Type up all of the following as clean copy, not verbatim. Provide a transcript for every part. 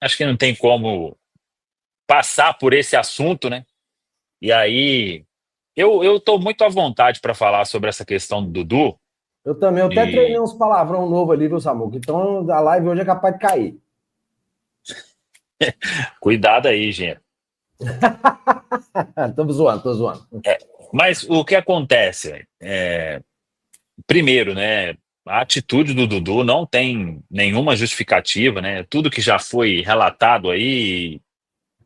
acho que não tem como passar por esse assunto, né? E aí, eu tô muito à vontade para falar sobre essa questão do Dudu. Eu também, eu até treinei E uns palavrão novo ali, viu, Samuca? Então a live hoje é capaz de cair. cuidado aí, gente. Tô zoando, tô zoando. Mas o que acontece? Primeiro, né? A atitude do Dudu não tem nenhuma justificativa, né? Tudo que já foi relatado aí,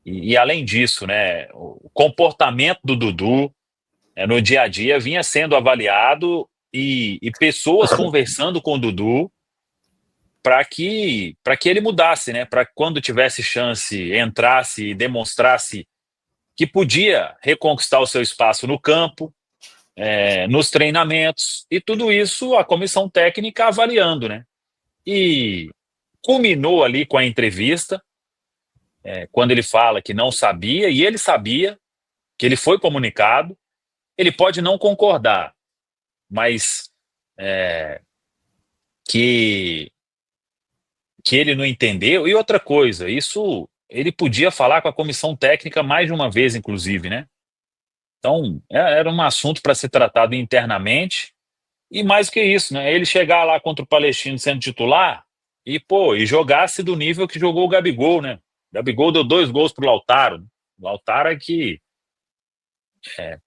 e além disso, né? O comportamento do Dudu no dia a dia vinha sendo avaliado e pessoas conversando com o Dudu para que ele mudasse, né? Para quando tivesse chance, entrasse e demonstrasse que podia reconquistar o seu espaço no campo, nos treinamentos, e tudo isso a comissão técnica avaliando, né? E culminou ali com a entrevista, quando ele fala que não sabia, e ele sabia, que ele foi comunicado, ele pode não concordar, mas que, que ele não entendeu. E outra coisa, isso ele podia falar com a comissão técnica mais de uma vez, inclusive, né? Então, era um assunto para ser tratado internamente. E mais que isso, né? Ele chegar lá contra o Palestino sendo titular e jogasse do nível que jogou o Gabigol, né? O Gabigol deu 2 gols pro Lautaro. O Lautaro é que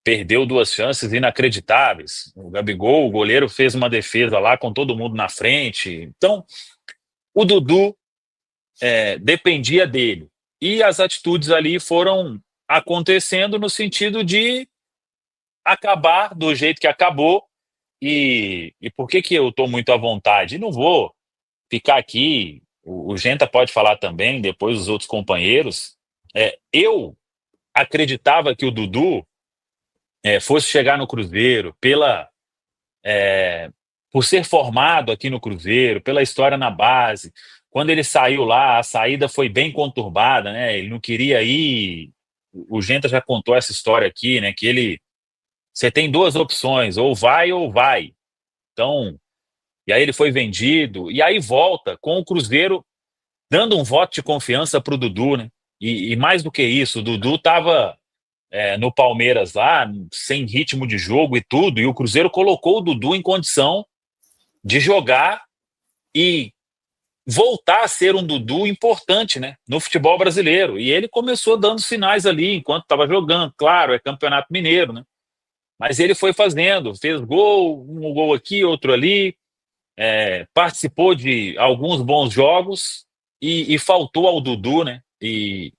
perdeu 2 chances inacreditáveis. O Gabigol, o goleiro, fez uma defesa lá com todo mundo na frente. Então, o Dudu dependia dele. E as atitudes ali foram acontecendo no sentido de acabar do jeito que acabou. E por que eu estou muito à vontade? Não vou ficar aqui, o Genta pode falar também, depois os outros companheiros. Eu acreditava que o Dudu fosse chegar no Cruzeiro por ser formado aqui no Cruzeiro, pela história na base. Quando ele saiu lá, a saída foi bem conturbada, né? Ele não queria ir. O Genta já contou essa história aqui, né? Que você tem 2 opções, ou vai ou vai. Então, e aí ele foi vendido, e aí volta com o Cruzeiro dando um voto de confiança para o Dudu, né? E mais do que isso, o Dudu estava no Palmeiras lá, sem ritmo de jogo e tudo, e o Cruzeiro colocou o Dudu em condição de jogar e voltar a ser um Dudu importante, né, no futebol brasileiro. E ele começou dando sinais ali enquanto estava jogando. Claro, é Campeonato Mineiro, né? Mas ele foi fazendo, fez gol, um gol aqui, outro ali, participou de alguns bons jogos e faltou ao Dudu, né? E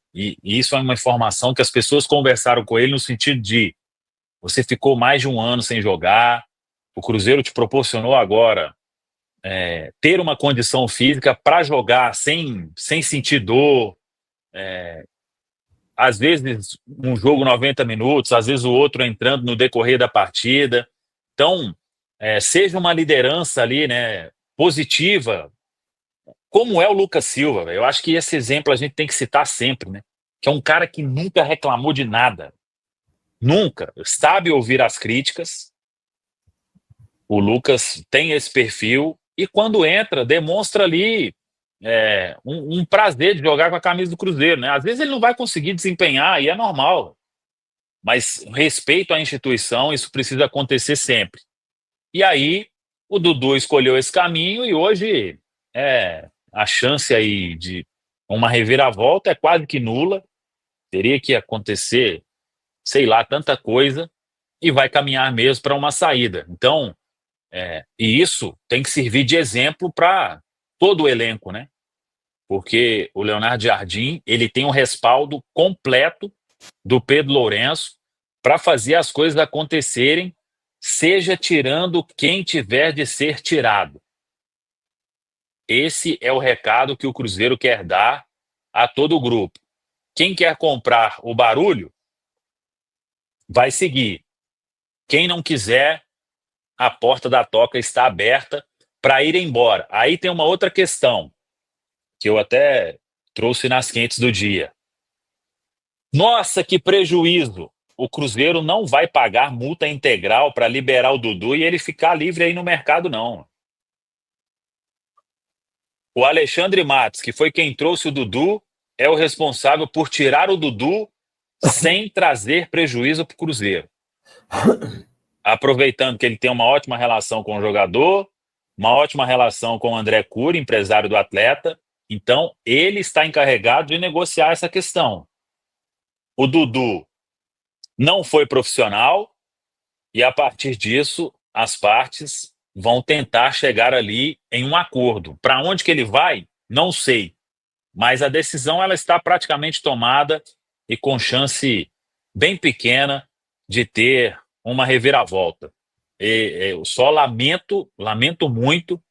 isso é uma informação que as pessoas conversaram com ele no sentido de você ficou mais de um ano sem jogar, o Cruzeiro te proporcionou agora ter uma condição física para jogar sem sentir dor, às vezes um jogo 90 minutos, às vezes o outro entrando no decorrer da partida. Então, seja uma liderança ali, né, positiva, como é o Lucas Silva, velho. Eu acho que esse exemplo a gente tem que citar sempre, né? Que é um cara que nunca reclamou de nada. Nunca. Sabe ouvir as críticas. O Lucas tem esse perfil e quando entra, demonstra ali um prazer de jogar com a camisa do Cruzeiro, né? Às vezes ele não vai conseguir desempenhar e é normal, mas respeito à instituição, isso precisa acontecer sempre. E aí o Dudu escolheu esse caminho e hoje a chance aí de uma reviravolta é quase que nula. Teria que acontecer, sei lá, tanta coisa e vai caminhar mesmo para uma saída. Então, e isso tem que servir de exemplo para todo o elenco, né? Porque o Leonardo Jardim, ele tem um respaldo completo do Pedro Lourenço para fazer as coisas acontecerem, seja tirando quem tiver de ser tirado. Esse é o recado que o Cruzeiro quer dar a todo o grupo. Quem quer comprar o barulho, vai seguir. Quem não quiser, a porta da toca está aberta para ir embora. Aí tem uma outra questão, que eu até trouxe nas quentes do dia. Nossa, que prejuízo! O Cruzeiro não vai pagar multa integral para liberar o Dudu e ele ficar livre aí no mercado, não. O Alexandre Matos, que foi quem trouxe o Dudu, é o responsável por tirar o Dudu sem trazer prejuízo para o Cruzeiro. Aproveitando que ele tem uma ótima relação com o jogador, uma ótima relação com o André Cury, empresário do atleta, então ele está encarregado de negociar essa questão. O Dudu não foi profissional e, a partir disso, as partes vão tentar chegar ali em um acordo. Para onde que ele vai? Não sei. Mas a decisão ela está praticamente tomada e com chance bem pequena de ter uma reviravolta. Eu só lamento muito,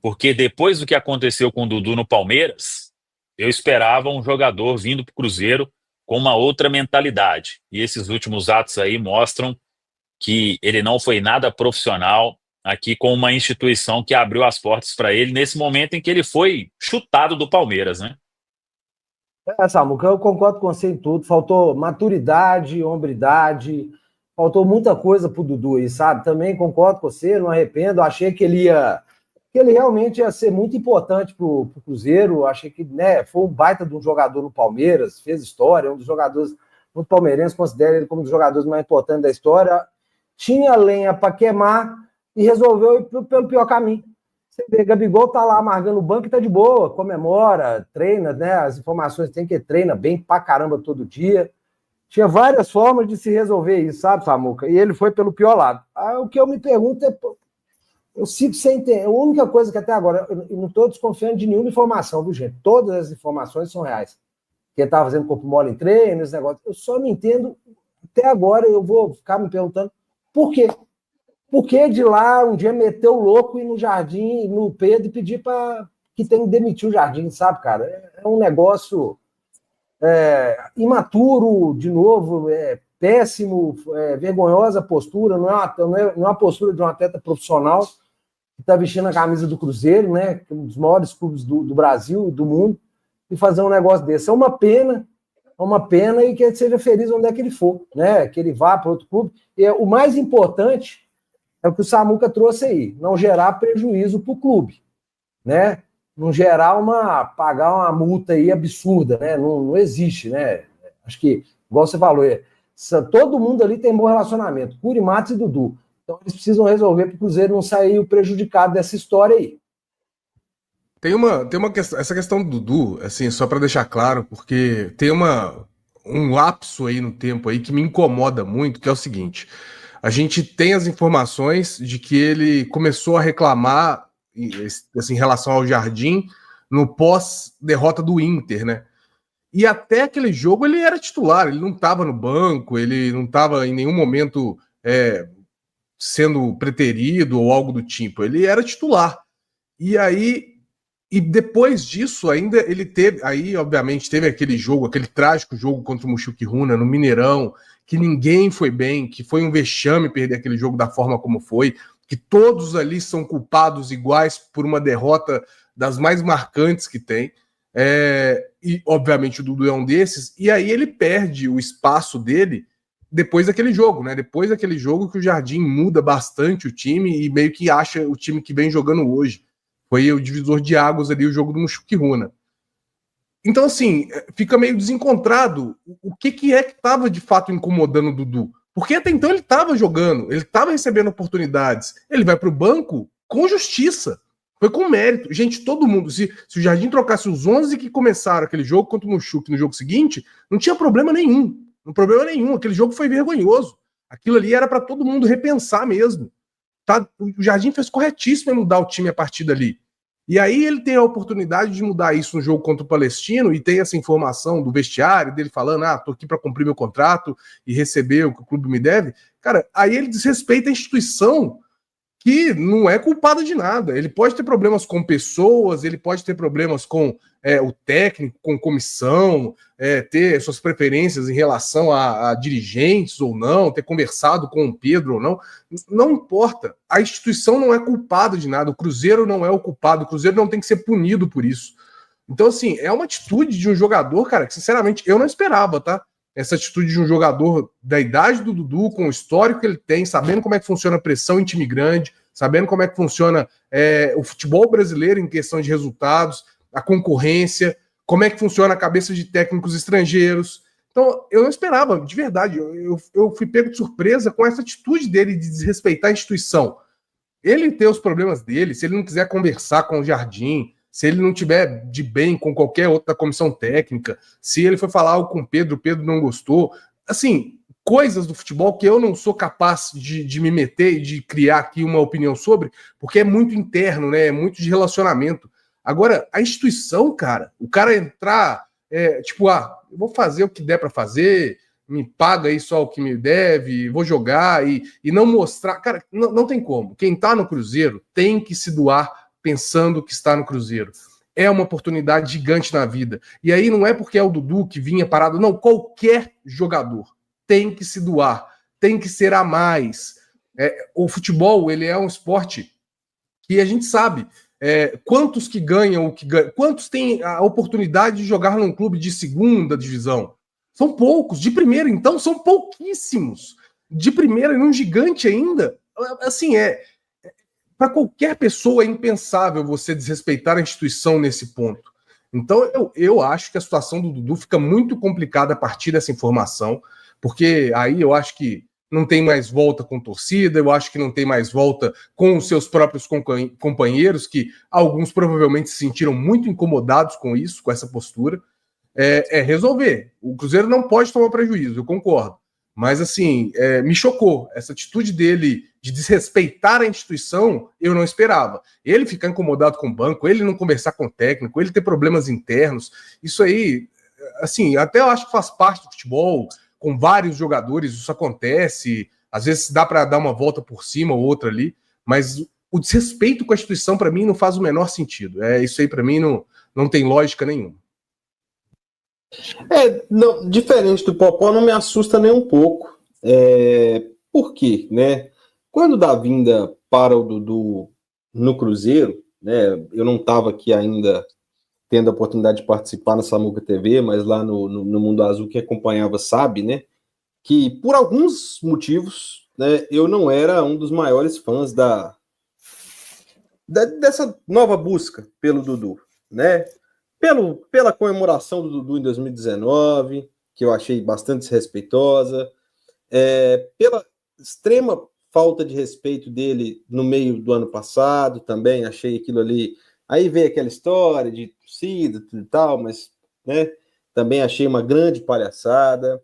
porque depois do que aconteceu com o Dudu no Palmeiras, eu esperava um jogador vindo para o Cruzeiro com uma outra mentalidade. E esses últimos atos aí mostram que ele não foi nada profissional aqui com uma instituição que abriu as portas para ele nesse momento em que ele foi chutado do Palmeiras, né? Samuca, eu concordo com você em tudo. Faltou maturidade, hombridade, faltou muita coisa pro Dudu aí, sabe? Também concordo com você, não arrependo. Achei que ele realmente ia ser muito importante pro Cruzeiro. Achei que, né, foi um baita de um jogador no Palmeiras, fez história, um dos jogadores, muito palmeirense considera ele como um dos jogadores mais importantes da história. Tinha lenha para queimar e resolveu ir pelo pior caminho. Você vê, Gabigol tá lá amargando o banco e tá de boa, comemora, treina, né? As informações tem que treina bem pra caramba todo dia. Tinha várias formas de se resolver isso, sabe, Samuca? E ele foi pelo pior lado. O que eu me pergunto é, eu sigo sem entender. A única coisa que até agora, eu não estou desconfiando de nenhuma informação, viu, gente? Todas as informações são reais. Que ele estava fazendo corpo mole em treino, esse negócio. Eu só não entendo, até agora eu vou ficar me perguntando por quê? Por que de lá um dia meter o louco e ir no Jardim, no Pedro, e pedir para que tem que demitir o Jardim, sabe, cara? É um negócio imaturo, de novo, péssimo, vergonhosa postura, não é uma postura de um atleta profissional que está vestindo a camisa do Cruzeiro, né? Um dos maiores clubes do Brasil, do mundo, e fazer um negócio desse. É uma pena e que ele seja feliz onde é que ele for, né? Que ele vá para outro clube. E o mais importante é o que o Samuca trouxe aí, não gerar prejuízo para o clube, né? Não gerar pagar uma multa aí absurda, né? Não existe, né? Acho que, igual você falou, todo mundo ali tem bom relacionamento, Cury, Matos e Dudu. Então eles precisam resolver para o Cruzeiro não sair prejudicado dessa história aí. Tem uma questão, essa questão do Dudu, assim, só para deixar claro, porque tem um lapso aí no tempo aí que me incomoda muito, que é o seguinte: a gente tem as informações de que ele começou a reclamar assim, em relação ao Jardim no pós-derrota do Inter, né? E até aquele jogo ele era titular, ele não estava no banco, ele não estava em nenhum momento sendo preterido ou algo do tipo, ele era titular. E depois disso, ainda ele teve, aí obviamente teve aquele jogo, aquele trágico jogo contra o Mushuc-Runa no Mineirão, que ninguém foi bem, que foi um vexame perder aquele jogo da forma como foi, que todos ali são culpados iguais por uma derrota das mais marcantes que tem. E obviamente o Dudu é um desses, e aí ele perde o espaço dele depois daquele jogo, né? Depois daquele jogo que o Jardim muda bastante o time e meio que acha o time que vem jogando hoje. Foi o divisor de águas ali, o jogo do Mushuc-Runa. Então, assim, fica meio desencontrado o que é que estava de fato incomodando o Dudu. Porque até então ele estava jogando, ele estava recebendo oportunidades. Ele vai para o banco com justiça. Foi com mérito. Gente, todo mundo, se o Jardim trocasse os 11 que começaram aquele jogo contra o Mushuc no jogo seguinte, não tinha problema nenhum. Não problema nenhum. Aquele jogo foi vergonhoso. Aquilo ali era para todo mundo repensar mesmo. Tá? O Jardim fez corretíssimo em mudar o time a partir dali. E aí ele tem a oportunidade de mudar isso no jogo contra o Palestino e tem essa informação do vestiário dele falando, tô aqui para cumprir meu contrato e receber o que o clube me deve. Cara, aí ele desrespeita a instituição que não é culpada de nada. Ele pode ter problemas com pessoas, ele pode ter problemas com o técnico, com comissão, ter suas preferências em relação a dirigentes ou não, ter conversado com o Pedro ou não. Não importa. A instituição não é culpada de nada. O Cruzeiro não é o culpado. O Cruzeiro não tem que ser punido por isso. Então, assim, é uma atitude de um jogador, cara, que sinceramente eu não esperava, tá? Essa atitude de um jogador da idade do Dudu, com o histórico que ele tem, sabendo como é que funciona a pressão em time grande, sabendo como é que funciona o futebol brasileiro em questão de resultados, a concorrência, como é que funciona a cabeça de técnicos estrangeiros. Então, eu não esperava, de verdade, eu fui pego de surpresa com essa atitude dele de desrespeitar a instituição. Ele tem os problemas dele, se ele não quiser conversar com o Jardim, se ele não tiver de bem com qualquer outra comissão técnica, se ele foi falar algo com o Pedro não gostou, assim, coisas do futebol que eu não sou capaz de me meter e de criar aqui uma opinião sobre, porque é muito interno, né? É muito de relacionamento. Agora, a instituição, cara, o cara entrar, eu vou fazer o que der para fazer, me paga aí só o que me deve, vou jogar e não mostrar. Cara, não tem como. Quem tá no Cruzeiro tem que se doar pensando que está no Cruzeiro. É uma oportunidade gigante na vida. E aí não é porque é o Dudu que vinha parado, não, qualquer jogador tem que se doar, tem que ser a mais. O futebol, ele é um esporte que a gente sabe quantos que ganham, quantos têm a oportunidade de jogar num clube de segunda divisão. São poucos. De primeira, então, são pouquíssimos. De primeira, e num gigante ainda, assim, para qualquer pessoa é impensável você desrespeitar a instituição nesse ponto. Então, eu acho que a situação do Dudu fica muito complicada a partir dessa informação, porque aí eu acho que não tem mais volta com torcida, eu acho que não tem mais volta com os seus próprios companheiros, que alguns provavelmente se sentiram muito incomodados com isso, com essa postura. Resolver. O Cruzeiro não pode tomar prejuízo, eu concordo. Mas, assim, me chocou. Essa atitude dele de desrespeitar a instituição, eu não esperava. Ele ficar incomodado com o banco, ele não conversar com o técnico, ele ter problemas internos, isso aí, assim, até eu acho que faz parte do futebol, com vários jogadores, isso acontece, às vezes dá para dar uma volta por cima ou outra ali, mas o desrespeito com a instituição, para mim, não faz o menor sentido. Isso aí, para mim, não tem lógica nenhuma. Não, diferente do Popó, não me assusta nem um pouco. Por quê, né? Quando da vinda para o Dudu no Cruzeiro, né? Eu não estava aqui ainda tendo a oportunidade de participar na Samuca TV, mas lá no Mundo Azul, quem acompanhava sabe, né? Que por alguns motivos, né? Eu não era um dos maiores fãs dessa nova busca pelo Dudu, né? Pela comemoração do Dudu em 2019, que eu achei bastante desrespeitosa, pela extrema falta de respeito dele no meio do ano passado, também achei aquilo ali. Aí veio aquela história de torcida e tal, mas, né, também achei uma grande palhaçada.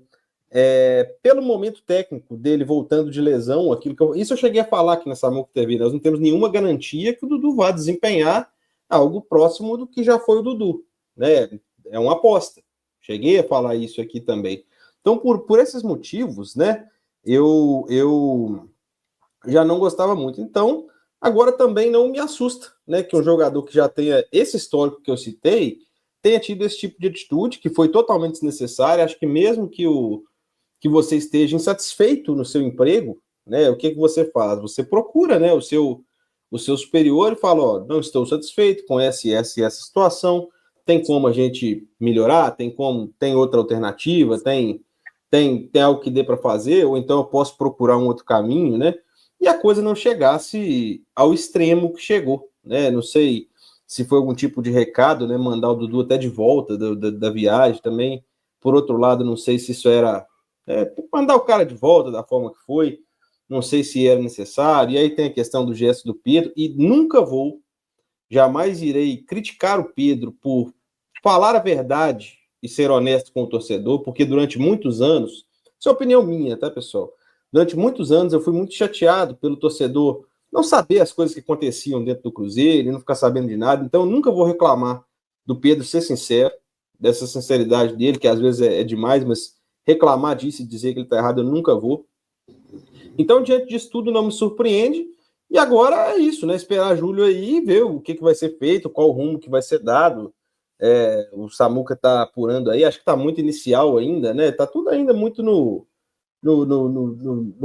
Pelo momento técnico dele voltando de lesão, isso eu cheguei a falar aqui na Samuca TV, nós não temos nenhuma garantia que o Dudu vá desempenhar algo próximo do que já foi o Dudu, né? É uma aposta. Cheguei a falar isso aqui também. Então, por esses motivos, né, eu já não gostava muito. Então, agora também não me assusta, né, que um jogador que já tenha esse histórico que eu citei tenha tido esse tipo de atitude, que foi totalmente desnecessária. Acho que mesmo que você esteja insatisfeito no seu emprego, né, o que você faz? Você procura, né, o seu superior e fala, não estou satisfeito com essa e essa situação, tem como a gente melhorar, tem outra alternativa, tem algo que dê para fazer, ou então eu posso procurar um outro caminho, né? E a coisa não chegasse ao extremo que chegou, né? Não sei se foi algum tipo de recado, né? Mandar o Dudu até de volta da viagem também. Por outro lado, não sei se isso era mandar o cara de volta da forma que foi, não sei se era necessário. E aí tem a questão do gesto do Pedro, e jamais irei criticar o Pedro por falar a verdade e ser honesto com o torcedor, porque durante muitos anos, isso é opinião minha, tá, pessoal? Durante muitos anos eu fui muito chateado pelo torcedor não saber as coisas que aconteciam dentro do Cruzeiro e não ficar sabendo de nada. Então eu nunca vou reclamar do Pedro ser sincero, dessa sinceridade dele, que às vezes é demais, mas reclamar disso e dizer que ele tá errado eu nunca vou. Então, diante disso tudo, não me surpreende. E agora é isso, né? Esperar julho aí e ver o que vai ser feito, qual o rumo que vai ser dado. O Samuca tá apurando aí, acho que tá muito inicial ainda, né? Tá tudo ainda muito no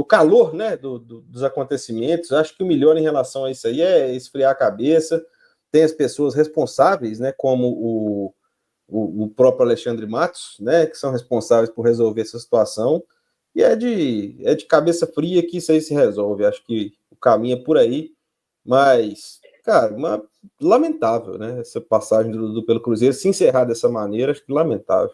calor, né? Dos acontecimentos. Acho que o melhor em relação a isso aí é esfriar a cabeça. Tem as pessoas responsáveis, né? Como o próprio Alexandre Matos, né? Que são responsáveis por resolver essa situação. E é de cabeça fria que isso aí se resolve. Acho que o caminho é por aí. Mas, cara, lamentável, né? Essa passagem do Dudu pelo Cruzeiro, se encerrar dessa maneira, acho que lamentável.